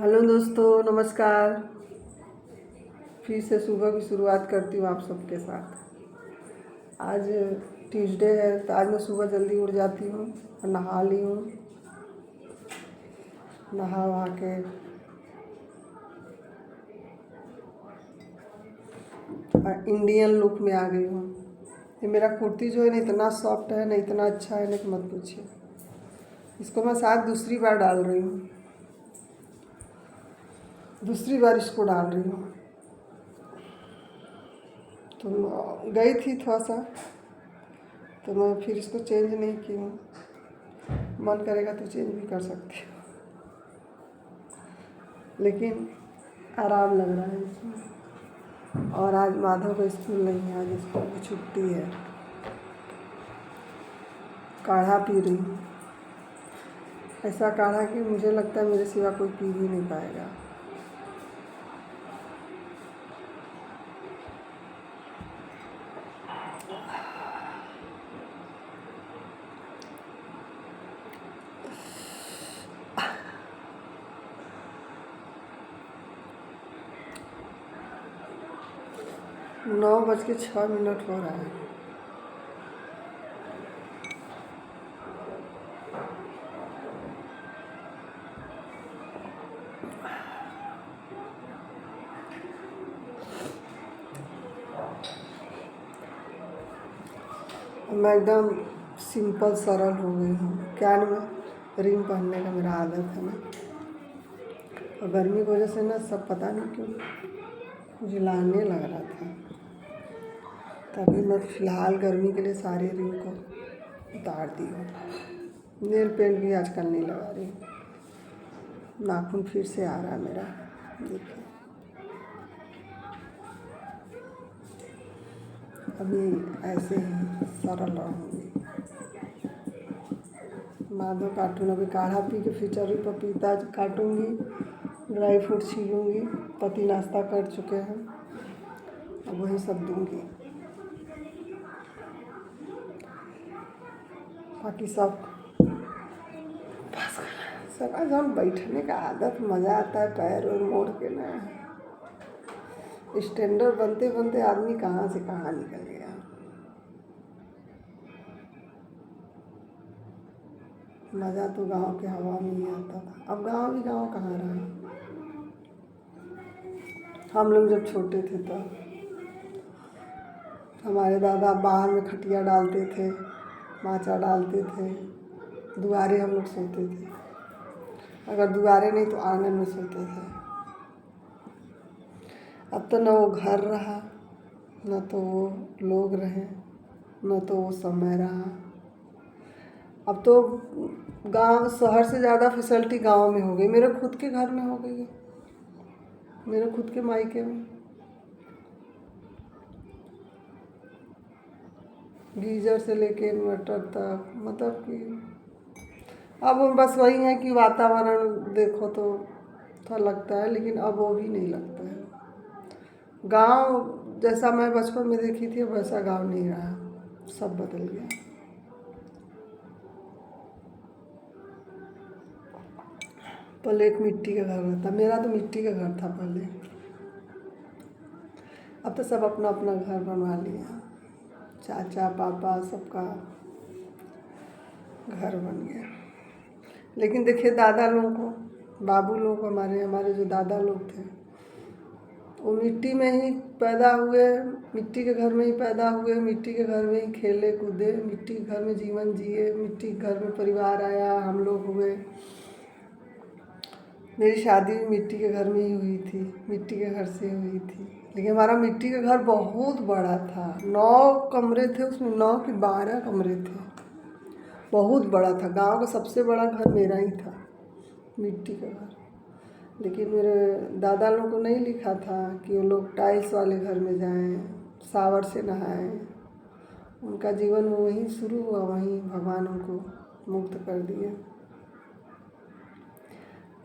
Hello दोस्तों, नमस्कार। फिर से सुबह की शुरुआत करती हूँ आप सबके साथ। आज ट्यूसडे है तो आज मैं सुबह जल्दी उठ जाती हूँ और नहा ली हूँ। नहा वहा के इंडियन लुक में आ गई हूँ। ये मेरा कुर्ती जो है ना, इतना सॉफ्ट है ना, इतना अच्छा है ना कि मत पूछिए। इसको मैं शायद दूसरी बार डाल रही हूँ, दूसरी बार इसको डाल रही हूँ। तो गई थी थोड़ा सा, तो मैं फिर इसको चेंज नहीं की हूँ। मन करेगा तो चेंज भी कर सकती हूँ, लेकिन आराम लग रहा है इसमें। और आज माधव का स्कूल नहीं है, आज स्कूल की छुट्टी है। काढ़ा पी रही हूँ, ऐसा काढ़ा कि मुझे लगता है मेरे सिवा कोई पी भी नहीं पाएगा। नौ बज के 6 मिनट हो रहा है। मैं एकदम सिंपल सरल हो गई हूँ। कान में रिंग पहनने का मेरा आदत है ना, और गर्मी की वजह से ना सब पता नहीं क्यों जलाने लग रहा था। तभी मैं फ़िलहाल गर्मी के लिए सारे रिंग को उतार दी हूँ। नेल पेंट भी आजकल नहीं लगा रही हूँ। नाखून फिर से आ रहा है मेरा, देखिए। अभी ऐसे ही सरल रहूँगी। माधव काटून अभी काढ़ा पी के फिर चरी पपीता काटूँगी, ड्राई फ्रूट छीलूँगी। पति नाश्ता कर चुके हैं, अब वही सब दूँगी। बाकी सब सका जब बैठने का आदत मज़ा आता है, पैर और मोड़ के ना। स्टैंडर्ड बनते बनते आदमी कहाँ से कहाँ निकल गया। मज़ा तो गांव के हवा में ही आता था। अब गांव भी गांव कहाँ रहा। हम लोग जब छोटे थे तब हमारे दादा बाहर में खटिया डालते थे, माचा डालते थे, दुआरे हम लोग सोते थे। अगर दुआरे नहीं तो आंगन में सोते थे। अब तो न वो घर रहा, न तो वो लोग रहे, न तो वो समय रहा। अब तो गांव शहर से ज़्यादा फैसिलिटी गांव में हो गई। मेरे खुद के घर में हो गई है, मेरे खुद के मायके में गीजर से लेके इन्वर्टर तक। मतलब कि अब बस वही है कि वातावरण देखो तो थोड़ा लगता है, लेकिन अब वो भी नहीं लगता है। गांव जैसा मैं बचपन में देखी थी वैसा गांव नहीं रहा, सब बदल गया। पहले एक मिट्टी का घर था, मेरा तो मिट्टी का घर था पहले। अब तो सब अपना अपना घर बनवा लिया। चाचा पापा सबका घर बन गया। लेकिन देखिए दादा लोगों को, बाबू लोग को, हमारे जो दादा लोग थे वो मिट्टी में ही पैदा हुए, मिट्टी के घर में ही पैदा हुए, मिट्टी के घर में ही खेले कूदे, मिट्टी के घर में जीवन जिए, मिट्टी के घर में परिवार आया, हम लोग हुए। मेरी शादी भी मिट्टी के घर में ही हुई थी, मिट्टी के घर से हुई थी। लेकिन हमारा मिट्टी का घर बहुत बड़ा था, 9 कमरे थे उसमें, 9 कि 12 कमरे थे, बहुत बड़ा था। गांव का सबसे बड़ा घर मेरा ही था, मिट्टी का घर। लेकिन मेरे दादा लोगों को नहीं लिखा था कि वो लोग टाइल्स वाले घर में जाएं, शावर से नहाएं। उनका जीवन वहीं शुरू हुआ, वहीं भगवान उनको मुक्त कर दिए।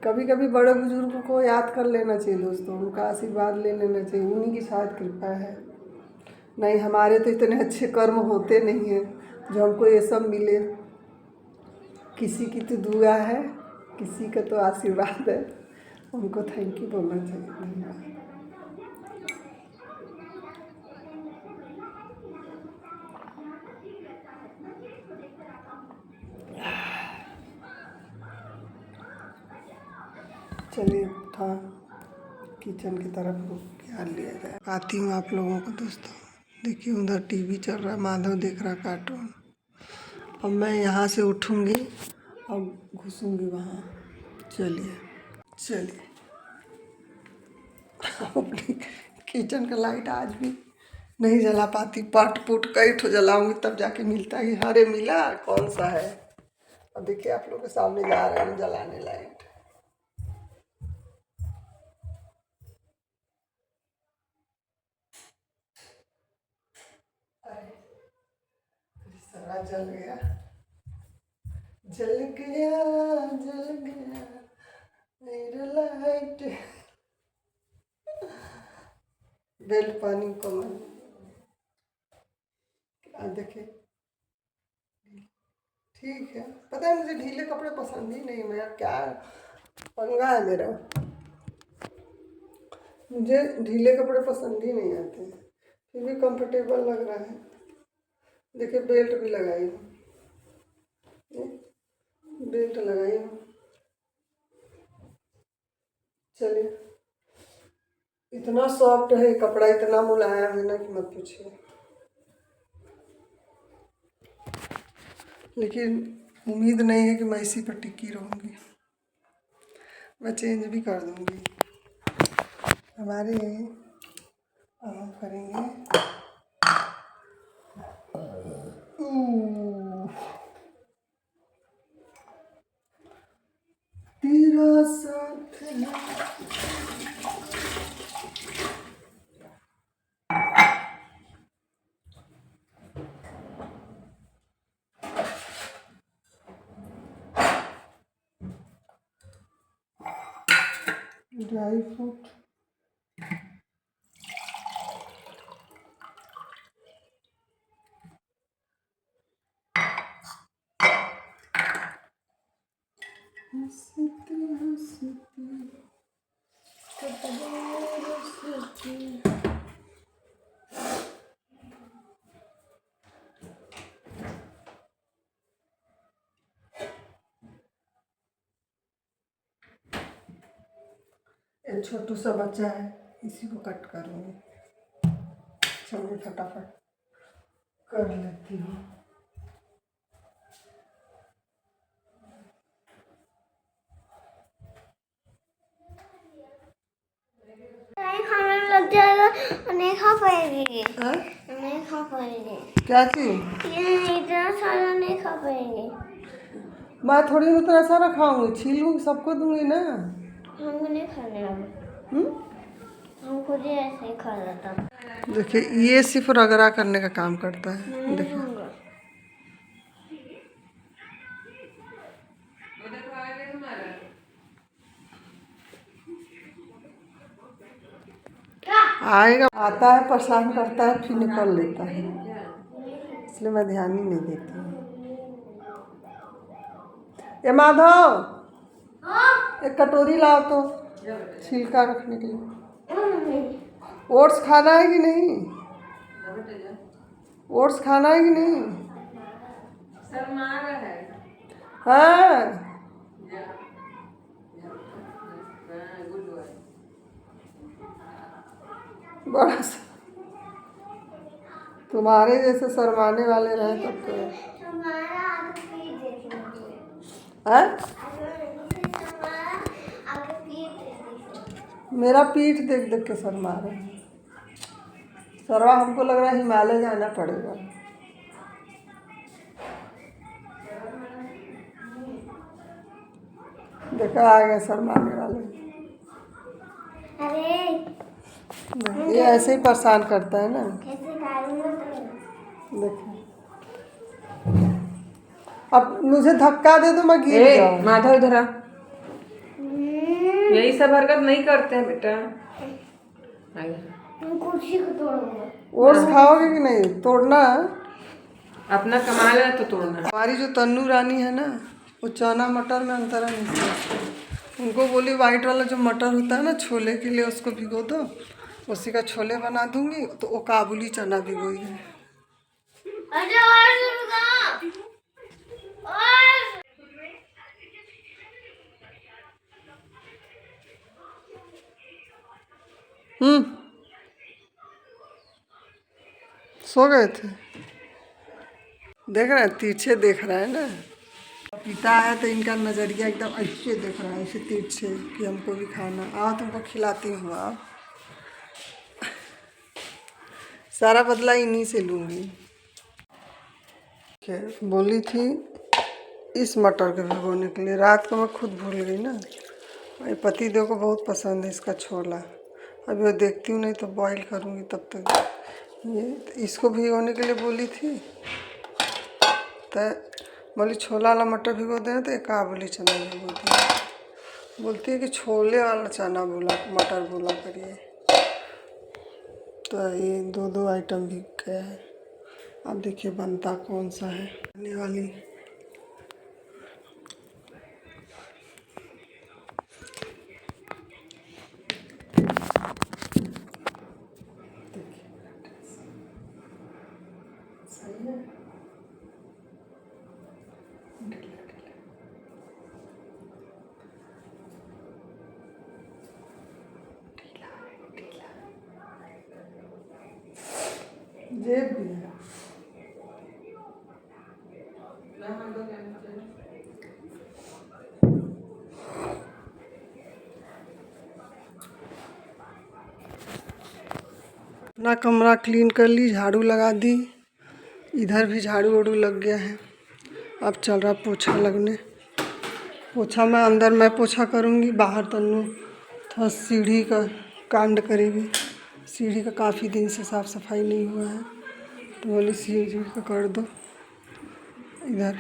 कभी कभी बड़े बुजुर्गों को याद कर लेना चाहिए दोस्तों, उनका आशीर्वाद ले लेना चाहिए, उन्हीं की शायद कृपा है। नहीं, हमारे तो इतने अच्छे कर्म होते नहीं हैं जो हमको ये सब मिले। किसी की तो दुआ है, किसी का तो आशीर्वाद है। उनको थैंक यू बोलना चाहिए, धन्यवाद। चलिए था किचन की तरफ रुक के लिया जाए। आती हूँ आप लोगों को दोस्तों। देखिए उधर टीवी चल रहा है, माधव देख रहा कार्टून। अब मैं यहाँ से उठूँगी और घुसूँगी वहाँ। चलिए चलिए अपनी किचन का लाइट आज भी नहीं जला पाती, पट पुट कई ठो जलाऊंगी तब जाके मिलता है। अरे मिला, कौन सा है। अब देखिए आप लोग के सामने जा रहे हैं जलाने लाइट। सारा जल गया जल गया जल गया मेरा लाइट। बेल्ट पानी कमर। देखिए ठीक है, पता है मुझे ढीले कपड़े पसंद ही नहीं। मैं क्या पंगा है मेरा, मुझे ढीले कपड़े पसंद ही नहीं आते, फिर भी कंफर्टेबल लग रहा है। देखिए बेल्ट भी लगाई हूँ, बेल्ट लगाई हूँ। चलिए इतना सॉफ्ट है कपड़ा, इतना मुलायम है ना कि मत पूछिए। लेकिन उम्मीद नहीं है कि मैं इसी पर टिकी रहूँगी, मैं चेंज भी कर दूँगी। हमारे आराम करेंगे। तेरा साथ है। ड्राई फ्रूट हंसते हंसते एक छोटू सा बच्चा है, इसी को कट करूँगी। चलिए फटाफट कर लेती हूँ। खाने लग जाएगा, नहीं खा पाएगी। नहीं खा पाएगी। क्या चीज? ये इतना सारा नहीं खा पाएगी। मैं थोड़ी उतना सारा खाऊंगी, छीलूंगी सबको दूंगी ना। हमको नहीं खाने अब। हम खुद ही ऐसे ही खा लेता। देखिए ये सिर्फ रगड़ा करने का काम करता है। देखिए आएगा, आता है परेशान करता है फिर निकल लेता है, इसलिए मैं ध्यान ही नहीं देती हूँ। ये माधव एक कटोरी लाओ तो छिलका रखने के लिए। ओट्स खाना है कि नहीं? ओट्स खाना है कि नहीं? हाँ बड़ा सा तुम्हारे जैसे शर्माने वाले रहे तब तो। मेरा पीठ देख देख के शर्मा रहे हैं। सरवा हमको लग रहा है हिमालय जाना पड़ेगा। देखा आ गया शर्माने वाले। ये ऐसे ही परेशान करता है ना। देखो अब मुझे धक्का दे तो मैं गिर जाऊं। माधव इधर आ। यही सब हरकत नहीं करते हैं बेटा। कुर्सी को तोड़ूंगा। ओट्स खाओगे कि नहीं? तोड़ना अपना कमा लेना तो तोड़ना। हमारी जो तन्नू रानी है ना, वो चना मटर में अंतर नहीं समझती। उनको बोली वाइट वाला जो मटर होता है ना छोले के लिए, उसको भिगो दो, उसी का छोले बना दूंगी। तो वो काबुली चना भिगोई है। सो गए थे। देख रहे हैं, तिरछे देख रहा है ना। पिता है तो इनका नज़रिया एकदम अच्छे देख रहा है, ऐसे तिरछे कि हमको भी खाना। आओ तुमको खिलाती हूँ। आओ, सारा बदला इन्हीं से लूँगी। बोली थी इस मटर के भिगोने के लिए, रात को मैं खुद भूल गई ना। मेरे पति देव को बहुत पसंद है इसका छोला। अभी वो देखती हूँ, नहीं तो बॉईल करूँगी तब तक। ये इसको भिगोने के लिए बोली थी, तो बोली छोला वाला मटर भिगो देना, तो एक काबुली चना भिगो दिया। बोलती है कि छोले वाला चना बोला, मटर बोला करिए। तो ये दो दो आइटम भीग गया है। अब देखिए बनता कौन सा है। बनने वाली सही है। जेब भी है। अपना कमरा क्लीन कर ली, झाड़ू लगा दी। इधर भी झाड़ू वाड़ू लग गया है। अब चल रहा पोछा लगने। पोछा मैं अंदर मैं पोछा करूँगी, बाहर तन्नू थोड़ा सीढ़ी का कांड करेगी। सीढ़ी का काफ़ी दिन से साफ़ सफाई नहीं हुआ है, तो बोली सीढ़ी का कर दो। इधर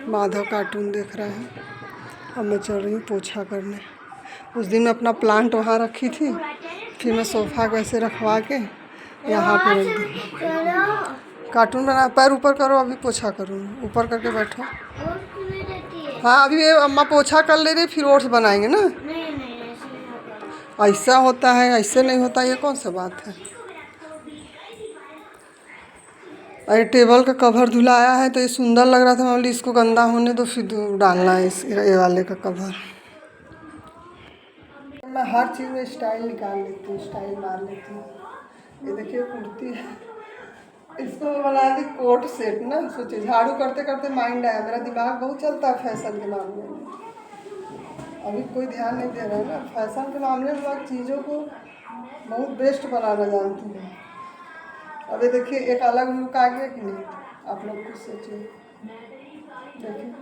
माधव कार्टून देख रहा है। अब मैं चल रही हूँ पोछा करने। उस दिन मैं अपना प्लांट वहाँ रखी थी, फिर मैं सोफ़ा को ऐसे रखवा के यहाँ पे रख दी। कार्टून बना, पैर ऊपर करो, अभी पोछा करूँ। ऊपर करके बैठो। हाँ, अभी ये अम्मा पोछा कर ले रही, फिर ओट्स बनाएंगे ना। ऐसा होता है, ऐसे नहीं होता, ये कौन सा बात है। अरे टेबल का कवर धुलाया है तो ये सुंदर लग रहा था, मैं बोली इसको गंदा होने दो, फिर डालना है इस ये वाले का कवर। मैं हर चीज़ में स्टाइल निकाल लेती हूँ, स्टाइल मार लेती हूँ। ये देखिए कुर्ती है, इसको बना दी कोट सेट ना। सोचिए झाड़ू करते करते माइंड आया, मेरा दिमाग बहुत चलता है फैशन के मामले में। अभी कोई ध्यान नहीं दे रहा है ना फैशन के मामले में। मैं चीज़ों को बहुत बेस्ट बनाना जानती हूँ। अभी देखिए एक अलग लुक आ गया कि नहीं, आप लोग कुछ सोचिए। देखिए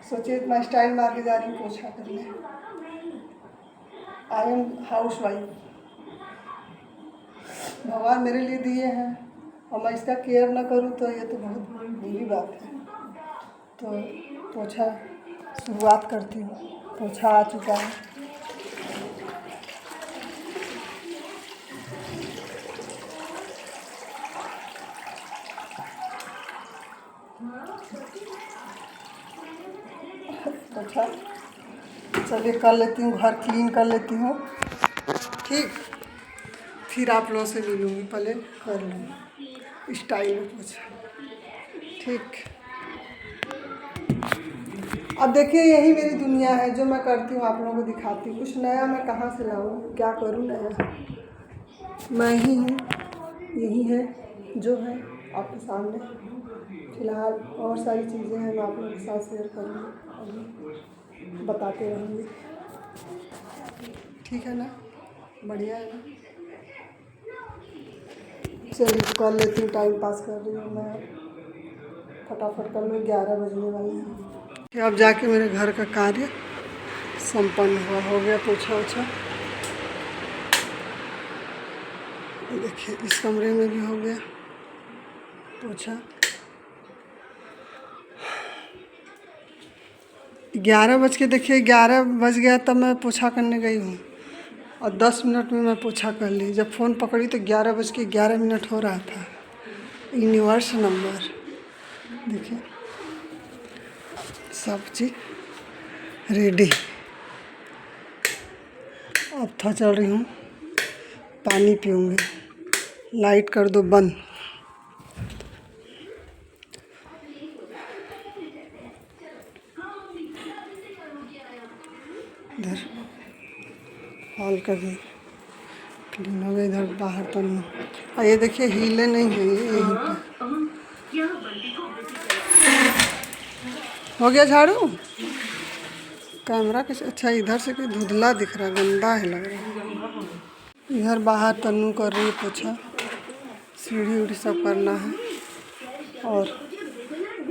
सोचिए, इतना स्टाइल मार के जा रही हूँ पोछा करने। I am house wife. भगवान मेरे लिए दिए हैं और मैं इसका केयर ना करूँ तो ये तो बहुत बुरी बात है। तो पोछा शुरुआत करती हूँ। पोछा आ चुका है। पोछा चलिए कर लेती हूँ, घर क्लीन कर लेती हूँ, ठीक। फिर आप लोगों से मिलूँगी, पहले कर लूँ स्टाइल में पोछा, ठीक। अब देखिए यही मेरी दुनिया है, जो मैं करती हूँ आप लोगों को दिखाती हूँ। कुछ नया मैं कहाँ से लाऊँ, क्या करूँ नया। मैं ही हूँ, यही है जो है आपके सामने। फिलहाल और सारी चीज़ें हैं, मैं आप लोगों के साथ शेयर करूँगी, बताते रहूँगी, ठीक है ना। बढ़िया है ना। चलिए कर लेती हूँ, टाइम पास कर रही हूँ मैं, फटाफट कर लूँ। 11 बजने वाले हैं। अब जाके मेरे घर का कार्य संपन्न हुआ, हो गया पोछा ओछा। देखिए इस कमरे में भी हो गया पोछा। 11 बज के, देखिए 11 बज गया तब मैं पोछा करने गई हूँ और 10 मिनट में मैं पोछा कर ली। जब फ़ोन पकड़ी तो 11:11 हो रहा था। यूनिवर्स नंबर देखिए सब्जी रेडी। अब था चल रही हूँ, पानी पीऊँगी। लाइट कर दो बंद। इधर हॉल का भी क्लीन हो गया, इधर बाहर तो नहीं। और ये देखिए हीले नहीं हुई यहीं पे। हो गया झाड़ू। कैमरा कुछ अच्छा इधर से कोई धुंधला दिख रहा, गंदा है लग रहा है। इधर बाहर तन्नू कर रही है पोछा, सीढ़ी उढ़ी सब करना है। और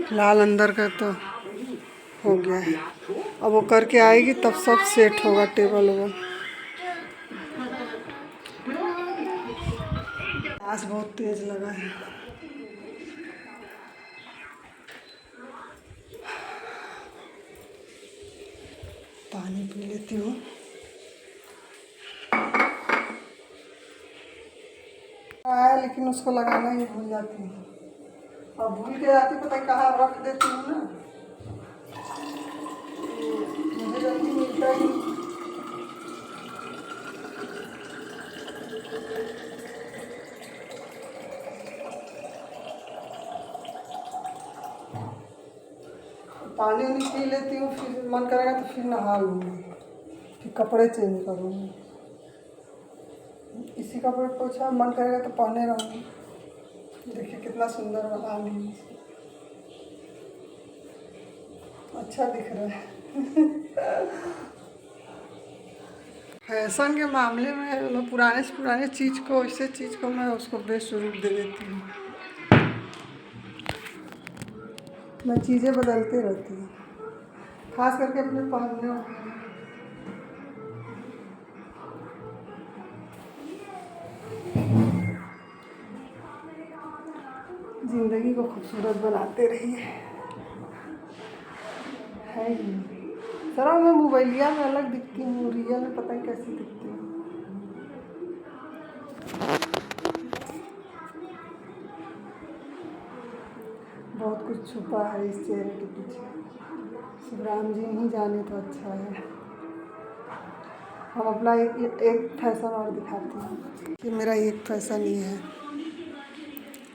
फिलहाल अंदर का तो हो गया है, अब वो करके आएगी तब सब सेट होगा टेबल वोबल। आज बहुत तेज लगा है। पानी पी लेती हूँ। आया लेकिन उसको लगाना ही भूल जाती हूँ। अब भूल के जाती, पता कहाँ रख देती हूँ ना, मुझे जल्दी मिलता ही। पानी उनी पी लेती हूँ, फिर मन करेगा तो फिर नहा लूँगी, फिर कपड़े चेंज करूँगी। इसी कपड़े पोछा मन करेगा तो पहने रहूँगी। देखिए कितना सुंदर बना ली, अच्छा दिख रहा है। फैशन के मामले में मैं पुराने से पुराने चीज़ को, ऐसे चीज़ को मैं उसको बेस्ट रूप दे देती हूँ। मैं चीज़ें बदलते रहती हूँ, खास करके अपने पहनने। जिंदगी को खूबसूरत बनाते रहिए, है ही। सर मैं मोबाइलिया में अलग दिखती हूँ, रियल में पता नहीं कैसी दिखती हूँ। बहुत कुछ छुपा है इस चेहरे के पीछे, शिवराम जी नहीं जाने तो अच्छा है। हम अपना एक फैशन और दिखाती हूँ कि मेरा एक फैशन ये है,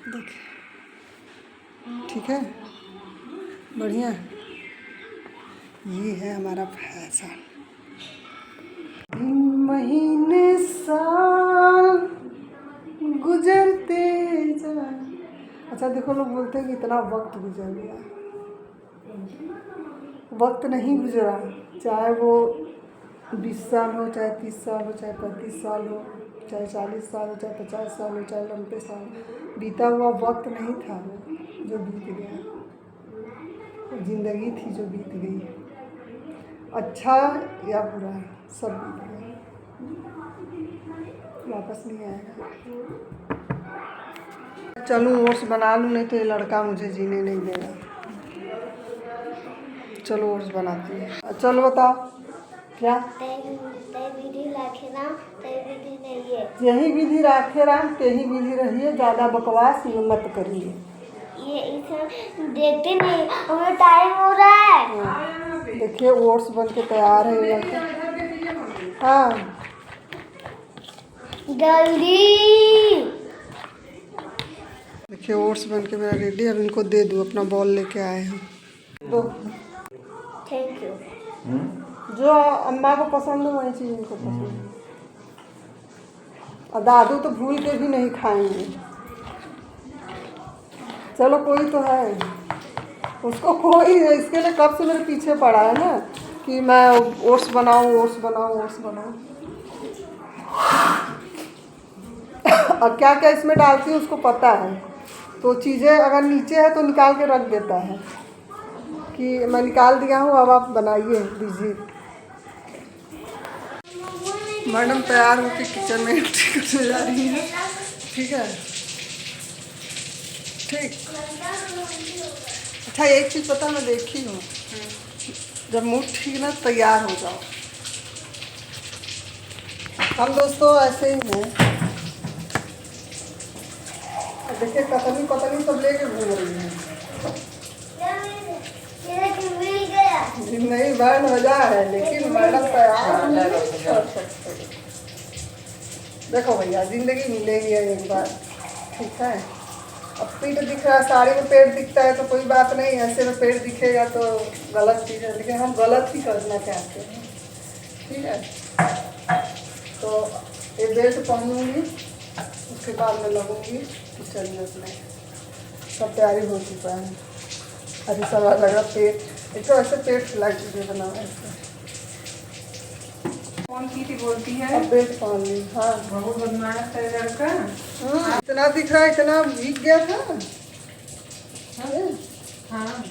देखिए ठीक है, बढ़िया। ये है हमारा फैशन। महीने साल गुजरते जाए। अच्छा देखो, लोग बोलते हैं कि इतना वक्त गुजर गया, वक्त नहीं गुजरा। चाहे वो 20 साल हो, चाहे 30 साल हो, चाहे 35 साल हो, चाहे 40 साल हो, चाहे 50 साल हो, चाहे 90 साल, बीता हुआ वक्त नहीं था वो जो बीत गया। ज़िंदगी थी जो बीत गई, अच्छा या बुरा सब बीत गया, वापस नहीं आएगा। चलूँ ओट्स बना लूँ, नहीं तो ये लड़का मुझे जीने नहीं देगा। चलो ओट्स बनाती है। चलो बताओ क्या। यही विधि राखे राम, तेही विधि रहिए, ज़्यादा बकवास मत करिए। ये इसे देखते नहीं, हमें टाइम हो रहा है। देखिए ओट्स बन के तैयार है। हाँ जल्दी। देखिए ओट्स बन के मेरा रेडी। अब इनको दे दूँ, अपना बॉल लेके आए हैं। तो थैंक यू। जो अम्मा को पसंद है वही चीज़ इनको पसंद है। और दादू तो भूल के भी नहीं खाएंगे। चलो कोई तो है, उसको कोई है, इसके लिए कब से मेरे पीछे पड़ा है ना कि मैं ओट्स बनाऊँ, ओट्स बनाऊँ, ओट्स बनाऊँ। और क्या क्या इसमें डालती हूँ उसको पता है, तो चीज़ें अगर नीचे है तो निकाल के रख देता है कि मैं निकाल दिया हूँ, अब आप बनाइए दीजिए। मैडम तैयार होकर किचन में एंट्री करने जा रही है। ठीक है, ठीक। अच्छा एक चीज़ पता, मैं देखी हूँ, जब मूड ठीक ना तैयार हो जाओ। हम दोस्तों ऐसे ही हैं। देखिए कतनी कतनी सब लेके घूम रही हैं। नहीं बैंड बजा है लेकिन मैडम तैयार नहीं कर सकते। देखो भैया जिंदगी मिलेगी एक बार, ठीक है। अब पेट दिख रहा है, साड़ी में पेट दिखता है तो कोई बात नहीं, ऐसे में पेट दिखेगा तो गलत चीज़ है, लेकिन हम गलत ही करना चाहते हैं, ठीक है। तो ये बेल्ट पहनूंगी, उसके बाद में लगूंगी किचन में अपने। सब तैयारी हो चुका है। अरे सब लग रहा पेट, एक तो ऐसे पेट फुला चीज़ें बना है ऐसे। कौन सी थी बोलती है? अब बेल्ट पहन ली। हाँ बहुत बदमाश है लड़का। इतना दिख रहा है, इतना भीग गया था। हाँ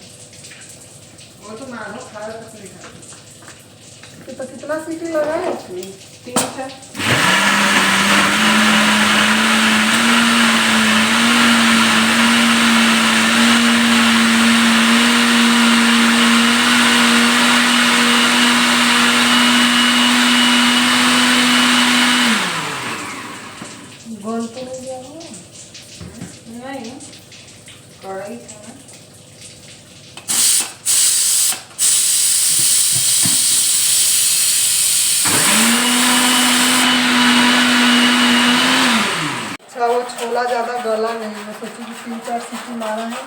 वो तो मानो खा तक नहीं खा। तो कितना सीटी लगा है इसमें? 3-4। गोल तो नहीं गया होगा? नहीं कढ़ाई था ना। अच्छा वो छोला ज़्यादा गला नहीं है, सोची कि 3-4 सीटी मारा है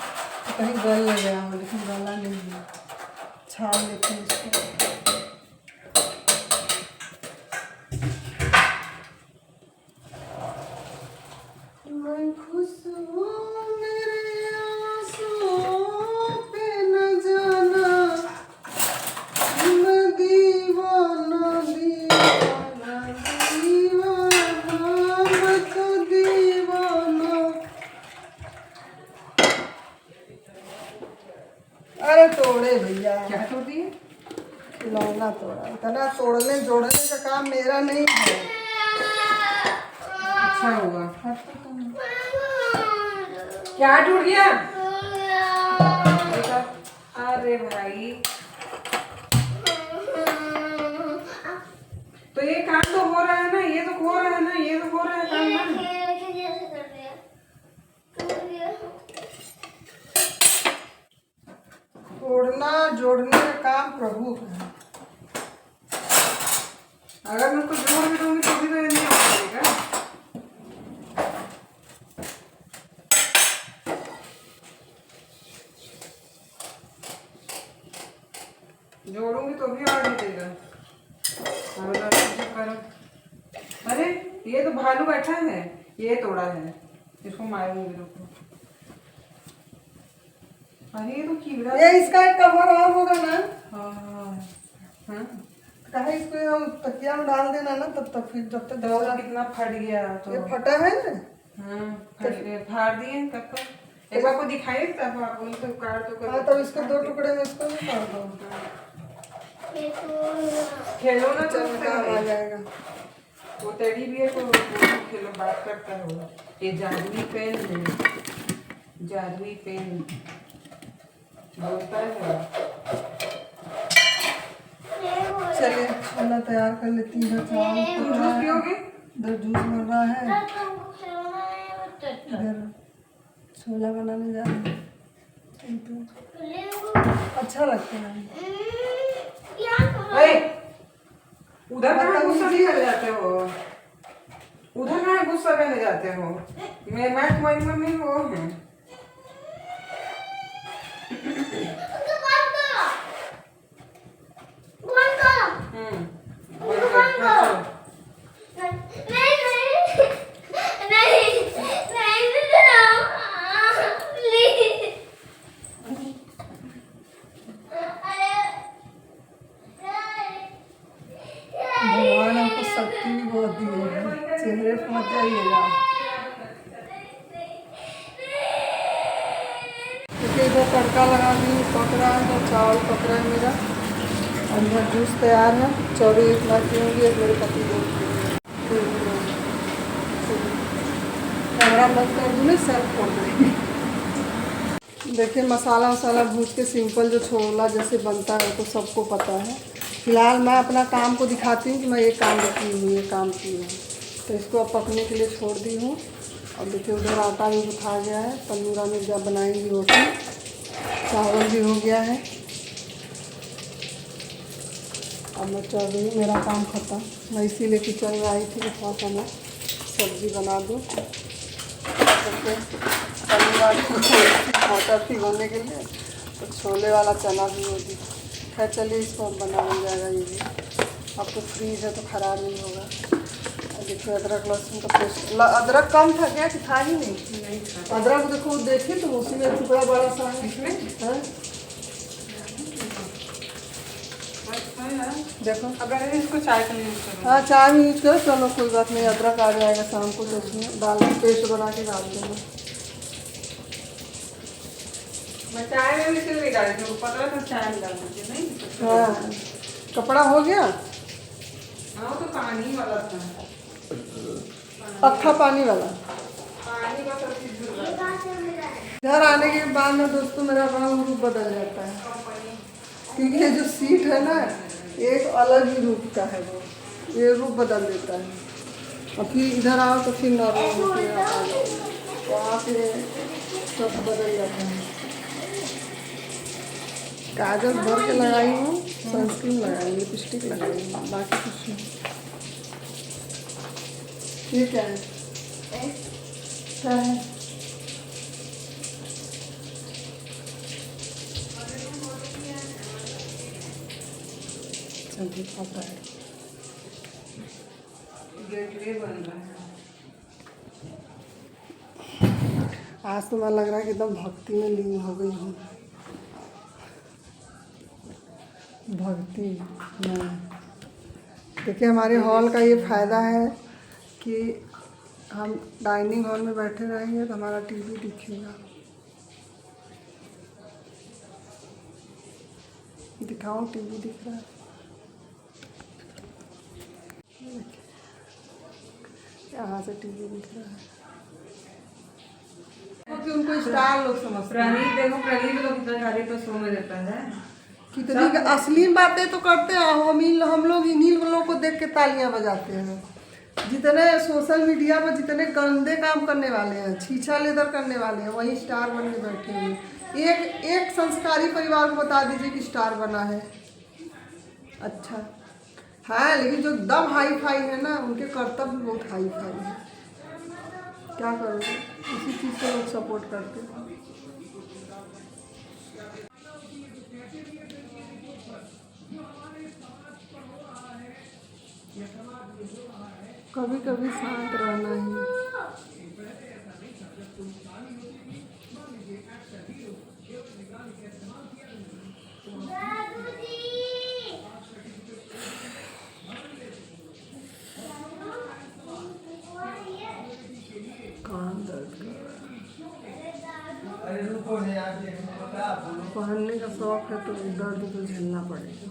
तो कहीं गल नहीं गया हो, लेकिन गला नहीं है। छान लेते हैं इसको। मैं खुश हूँ मेरे आंसुओं पे न जाना, मैं दीवाना दीवाना दीवाना, मैं तो दीवाना। अरे तोड़े भैया, क्या तोड़ दिए? खिलौना तोड़ा। इतना तोड़ने जोड़ने का काम मेरा नहीं है। अच्छा हुआ। क्या टूट गया? अरे भाई तो ये काम तो हो रहा है ना, ये तो हो रहा है ना, ये तो हो रहा है काम ना। तोड़ना जोड़ने का काम प्रभु है। अगर मैं उसको जोड़ भी दूंगी तो भी तो ये नहीं हो पाएगा। जोड़ूंगी तो भी और नहीं देगा। अरे ये तो भालू बैठा है, ये तोड़ा है, इसको मारूंगी। रुको। अरे ये तो कीड़ा। ये इसका एक कवर और होगा ना? हाँ कहा इसको हम तकिया में डाल देना ना, तब तक फिर जब तक तो कितना फट गया तो। ये फटा है ना। हाँ फाड़ दिए तब तक। एक बार को दिखाई तब आप बोले तो काट तो हाँ तो इसको 2 टुकड़े में इसको भी कर दो। खेलो ना तो चल काम आ जाएगा। वो टेडी बियर को खेलो, बात करता है वो। ये जादुई पेन है, जादुई पेन बोलता है। चलिए छोला तैयार कर लेती हूँ। तुम जूस पियोगे? इधर जूस बन रहा है, इधर छोला बनाने जा रहे हैं। अच्छा लगता है। उधर कहाँ गुस्सा निकल जाते हो? उधर कहाँ गुस्सा करने जाते हो? मैं तुम्हारी मम्मी वो है। भगवान हमको शक्ति भी बहुत दी है, चेहरे पर मत जाइएगा। क्योंकि इधर तड़का लगा दी, पक रहा है, तो चावल पक रहा है मेरा, और इधर जूस तैयार है। चौड़ी एक बार पीऊँगी, एक मेरे पति देंगे। कैमरा बंद कर दूँ, सर्व कर देंगे। देखिए मसाला वसाला भूज के सिंपल जो छोला जैसे बनता है तो सबको पता है। फिलहाल मैं अपना काम को दिखाती हूँ कि मैं ये काम की हूँ, ये काम की हूँ। तो इसको अब पकने के लिए छोड़ दी हूँ। और देखिए उधर आटा भी उठा गया है, तंदूरा में जब बनाएंगी रोटी। चावल भी हो गया है। अब मैं चल रही हूँ, मेरा काम ख़त्म। मैं इसीलिए किचन में आई थी कि थोड़ा सा मैं सब्ज़ी बना दूँ। शनिवार को मटर भिगोने के लिए, तो छोले वाला चना भी होगी। खैर चलिए, इसको बना बन जाएगा ये भी। अब तो फ्रीज है तो ख़राब नहीं होगा। देखिए अदरक लहसुन का पेस्ट, अदरक कम था क्या कि था ही नहीं? अदरक देखो, देखिए तो उसी में टुकड़ा बड़ा सा है इसमें। देखो अगर इसको चाय के लिए यूज करो। हाँ, चाय में यूज करो, चलो कोई बात नहीं। अदरक आ जाएगा शाम को, तो उसमें डाल पेस्ट बना के डाल देना। मैं चाय में भी इसलिए नहीं डालती हूँ, पतला तो चाय में डाल दीजिए नहीं। हाँ, कपड़ा हो गया। हाँ तो पानी वाला था, अक्खा पानी वाला। पानी का सब चीज जुड़ रहा है। घर आने के बाद में दोस्तों मेरा रंग रूप बदल जाता है, क्योंकि ये जो सीट है ना, एक अलग ही रूप का है। वो ये रूप बदल देता है। और फिर इधर आओ तो फिर नॉर्मल रूप में आ जाओ, वहाँ पे सब बदल जाता है। काजल भर के लगाई हूँ, सनस्क्रीन लगाई हूँ, लिपस्टिक लगाई हूँ, बाकी कुछ नहीं। ये क्या है? क्या है? चलिए पता है। गेटवे बन रहा है। आज तो मैं लग रहा है कि एकदम भक्ति में लीन हो गई हूँ। भक्ति में देखिए, हमारे हॉल का ये फ़ायदा है कि हम डाइनिंग हॉल में बैठे रहेंगे तो हमारा टीवी दिखेगा। दिखाओ, टीवी दिख रहा है। यहाँ से टीवी दिख रहा है, क्योंकि उनको स्टार लोग समझते हैं। प्रणीत देखो, प्रणीत लोग कितना गाड़ी पर सो में रहता है। कितनी असली बातें तो करते हैं। हम लोग इन्हीं लोगों को देख के तालियां बजाते हैं। जितने सोशल मीडिया पर जितने गंदे काम करने वाले हैं, छीछा लेदर करने वाले हैं, वही स्टार बन के बैठे हैं। एक संस्कारी परिवार को बता दीजिए कि स्टार बना है। अच्छा हाँ, लेकिन जो दम हाई फाई है ना, उनके कर्तव्य बहुत हाई फाई है। क्या करोगे, इसी चीज़ से लोग सपोर्ट करते हैं। कभी कभी शांत रहना ही। कान दर्द कर रहा है। पहनने का शौक है तो दर्द तो झेलना पड़ेगा।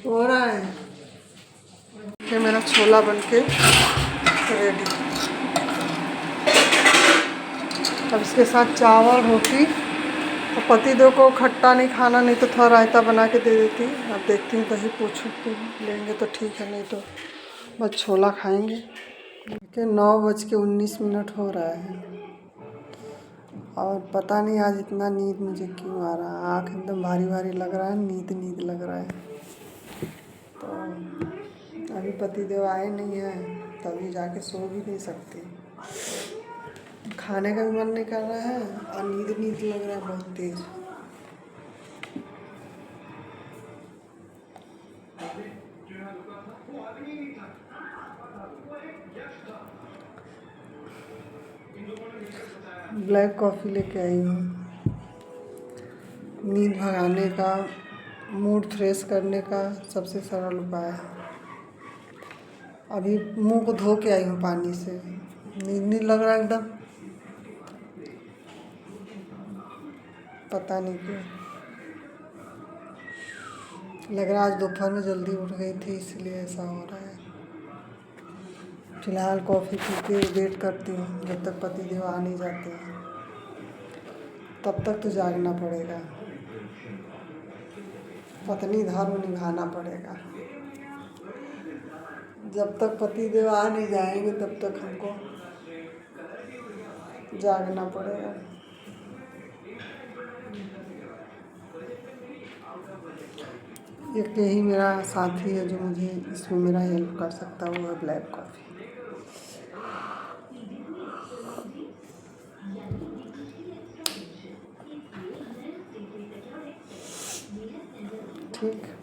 हो रहा है कि मेरा छोला बनके रेडी। अब इसके साथ चावल रोटी। और पतिदेव को खट्टा नहीं खाना, नहीं तो थोड़ा रायता बना के दे देती। अब देखती हूँ दही पूछ लेंगे तो ठीक है, नहीं तो बस छोला खाएंगे। देखिए 9:19 हो रहा है और पता नहीं आज इतना नींद मुझे क्यों आ रहा है। आँख एकदम भारी भारी लग रहा है, नींद लग रहा है। तो अभी पतिदेव आए नहीं हैं, तभी जाके सो भी नहीं सकती। खाने का भी मन नहीं कर रहा है और नींद लग रहा है बहुत तेज। ब्लैक कॉफ़ी लेके आई हूँ। नींद भगाने का, मूड फ्रेश करने का सबसे सरल उपाय है। अभी मुंह को धो के आई हूँ पानी से। नींद लग रहा है एकदम, पता नहीं क्यों लग रहा है। आज दोपहर में जल्दी उठ गई थी इसलिए ऐसा हो रहा है। फिलहाल कॉफ़ी पी के वेट करती हूँ जब तक पतिदेव आ नहीं जाते हैं, तब तक तो जागना पड़ेगा, पत्नी धर्म निभाना पड़ेगा। जब तक पतिदेव आ नहीं जाएंगे तब तक हमको जागना पड़ेगा। एक यही मेरा साथी है जो मुझे इसमें मेरा हेल्प कर सकता है, वो है ब्लैक कॉफ़ी। ठीक।